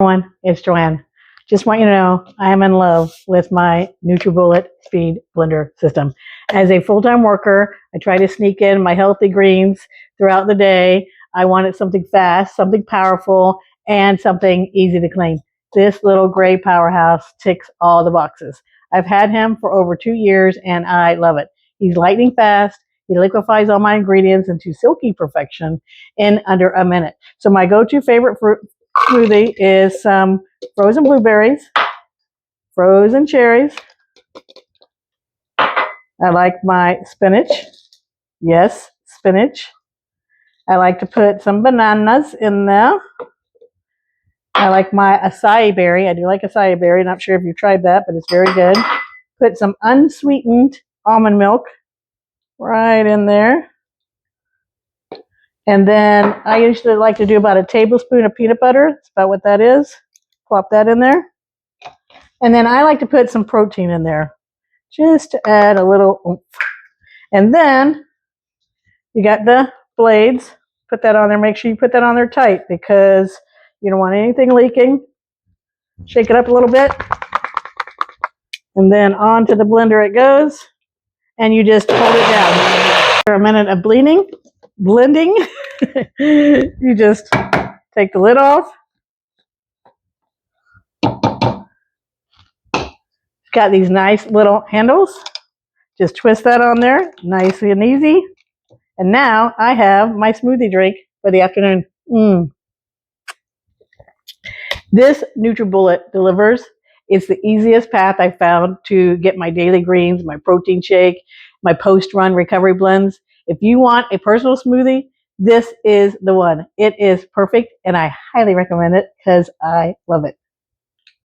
Everyone, it's Joanne. Just want you to know I am in love with my NutriBullet Speed Blender system. As a full-time worker, I try to sneak in my healthy greens throughout the day. I wanted something fast, something powerful, and something easy to clean. This little gray powerhouse ticks all the boxes. I've had him for over 2 years and I love it. He's lightning fast. He liquefies all my ingredients into silky perfection in under a minute. So my go-to favorite fruit smoothie is some frozen blueberries, frozen cherries. I like my spinach. Yes, spinach. I like to put some bananas in there. I like my acai berry. I do like acai berry. Not sure if you've tried that, but it's very good. Put some unsweetened almond milk right in there. And then I usually like to do about a tablespoon of peanut butter. That's about what that is. Plop that in there. And then I like to put some protein in there just to add a little oomph. And then you got the blades. Put that on there. Make sure you put that on there tight because you don't want anything leaking. Shake it up a little bit. And then onto the blender it goes. And you just hold it down. After a minute of blending, you just take the lid off. It's got these nice little handles. Just twist that on there, nice and easy. And now I have my smoothie drink for the afternoon. This NutriBullet delivers. It's the easiest path I found to get my daily greens, my protein shake, my post-run recovery blends. If you want a personal smoothie, this is the one. It is perfect and I highly recommend it because I love it.